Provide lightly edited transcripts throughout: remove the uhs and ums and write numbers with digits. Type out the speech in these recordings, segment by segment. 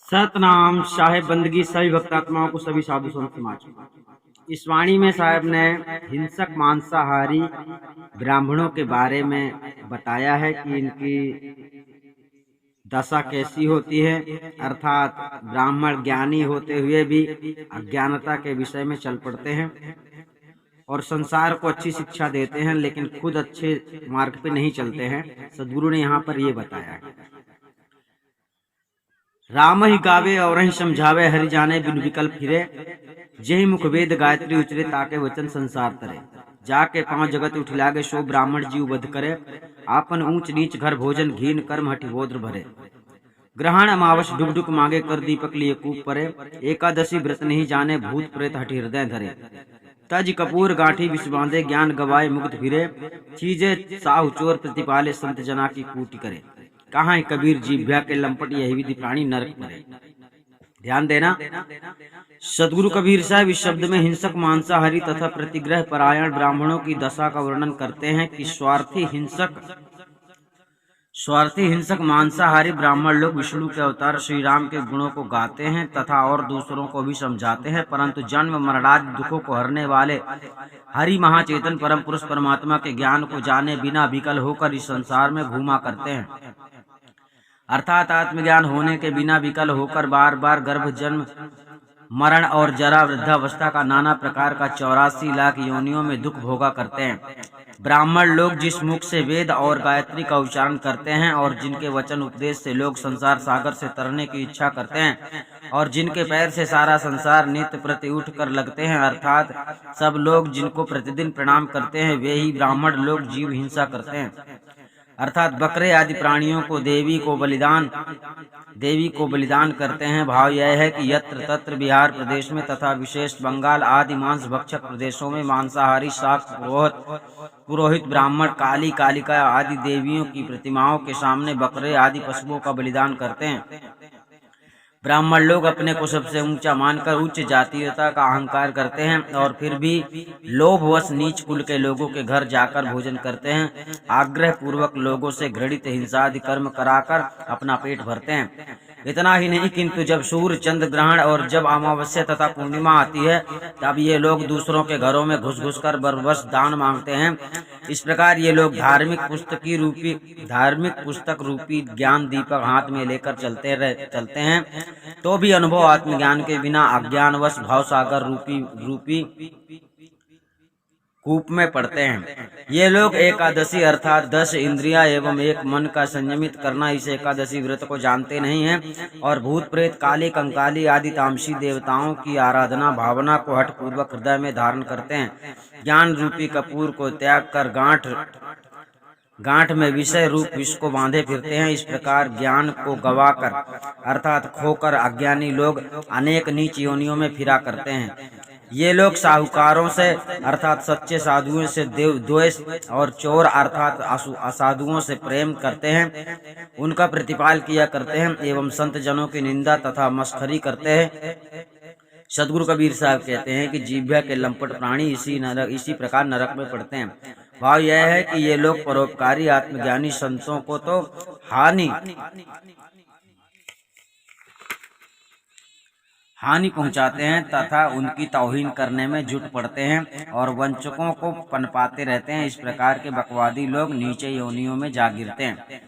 सतनाम साहेब बंदगी सभी भक्तात्माओं को सभी साधु संत समाज। इस वाणी में साहेब ने हिंसक मांसाहारी ब्राह्मणों के बारे में बताया है कि इनकी दशा कैसी होती है, अर्थात ब्राह्मण ज्ञानी होते हुए भी अज्ञानता के विषय में चल पड़ते हैं और संसार को अच्छी शिक्षा देते हैं, लेकिन खुद अच्छे मार्ग पे नहीं चलते हैं। सदगुरु ने यहाँ पर ये बताया है, राम ही गावे और ही समझावे, हरि जाने बिन विकल्प फिरे, जही मुख वेद गायत्री उचरे, ताके वचन संसार तरे, जाके पांच जगत उठिलागे, सो ब्राह्मण जीव वध करे, आपन ऊंच नीच घर भोजन घीन कर्म हठि बोद्र भरे, ग्रहण अमावस डुब डुक मांगे, कर दीपक लिए कूप परे, एकादशी व्रत नहीं जाने, भूत प्रेत हठि हृदय धरे, तज कपूर गांठी विष बांधे, ज्ञान गवाए मुक्त फिरे, चीजे साहु चोर प्रतिपाले, संत जना की कूटी करे, कहाँ है कबीर जीभ्या के लंपट, यही विधि प्राणी नरक मरे। ध्यान देना, सदगुरु कबीर साहब इस शब्द में हिंसक मांसाहारी तथा प्रतिग्रह परायण ब्राह्मणों की दशा का वर्णन करते हैं कि स्वार्थी हिंसक मांसाहारी ब्राह्मण लोग विष्णु के अवतार श्री राम के गुणों को गाते हैं तथा और दूसरों को भी समझाते हैं, परंतु जन्म मरणादि दुखों को हरने वाले हरि महाचेतन परम पुरुष परमात्मा के ज्ञान को जाने बिना विकल होकर इस संसार में घूमा करते हैं, अर्थात आत्मज्ञान होने के बिना विकल होकर बार बार गर्भ जन्म मरण और जरा वृद्धावस्था का नाना प्रकार का 84 लाख योनियों में दुख भोगा करते हैं। ब्राह्मण लोग जिस मुख से वेद और गायत्री का उच्चारण करते हैं और जिनके वचन उपदेश से लोग संसार सागर से तरने की इच्छा करते हैं और जिनके पैर से सारा संसार नित्य प्रति उठ कर लगते हैं, अर्थात सब लोग जिनको प्रतिदिन प्रणाम करते हैं, वे ही ब्राह्मण लोग जीव हिंसा करते हैं, अर्थात बकरे आदि प्राणियों को देवी को बलिदान करते हैं। भाव यह है कि यत्र तत्र बिहार प्रदेश में तथा विशेष बंगाल आदि मांस भक्षक प्रदेशों में मांसाहारी शाक्त पुरोहित ब्राह्मण काली कालिका आदि देवियों की प्रतिमाओं के सामने बकरे आदि पशुओं का बलिदान करते हैं। ब्राह्मण लोग अपने को सबसे ऊंचा मानकर उच्च जातीयता का अहंकार करते हैं और फिर भी लोभवश नीच कुल के लोगों के घर जाकर भोजन करते हैं, आग्रह पूर्वक लोगों से घृणित हिंसा आदि कर्म कराकर अपना पेट भरते हैं। इतना ही नहीं, किंतु जब सूर्य चंद्र ग्रहण और जब अमावस्या तथा पूर्णिमा आती है, तब ये लोग दूसरों के घरों में घुस घुस कर बरबस दान मांगते हैं। इस प्रकार ये लोग धार्मिक पुस्तक रूपी ज्ञान दीपक हाथ में लेकर चलते हैं, तो भी अनुभव आत्मज्ञान के बिना अज्ञानवश भावसागर रूपी कूप में पड़ते हैं। ये लोग एकादशी अर्थात 10 इंद्रियां एवं एक मन का संयमित करना, इस एकादशी व्रत को जानते नहीं हैं और भूत प्रेत काली कंकाली आदि तामसी देवताओं की आराधना भावना को हठ पूर्वक हृदय में धारण करते हैं। ज्ञान रूपी कपूर को त्याग कर गांठ में विषय रूप विष को बांधे फिरते हैं। इस प्रकार ज्ञान को गवाकर अर्थात खोकर अज्ञानी लोग अनेक नीच योनियों में फिरा करते हैं। ये लोग साहूकारों से अर्थात सच्चे साधुओं से द्वेष और चोर अर्थात असाधुओं से प्रेम करते हैं, उनका प्रतिपाल किया करते हैं एवं संत जनों की निंदा तथा मस्खरी करते हैं। सदगुरु कबीर साहब कहते हैं कि जीभ्या के लंपट प्राणी इसी प्रकार नरक में पड़ते हैं। भाव यह है कि ये लोग परोपकारी आत्मज्ञानी संतों को तो हानि पहुंचाते हैं तथा उनकी तौहीन करने में जुट पड़ते हैं और वंचकों को पनपाते रहते हैं। इस प्रकार के बकवादी लोग नीचे योनियों में जा गिरते हैं।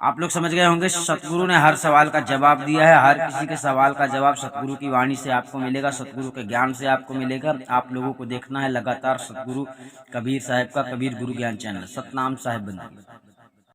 आप लोग समझ गए होंगे, सतगुरु ने हर सवाल का जवाब दिया है। हर किसी के सवाल का जवाब सतगुरु की वाणी से आपको मिलेगा, सतगुरु के ज्ञान से आपको मिलेगा। आप लोगों को देखना है लगातार सतगुरु कबीर साहब का कबीर गुरु ज्ञान चैनल। सतनाम साहेब बंदगी।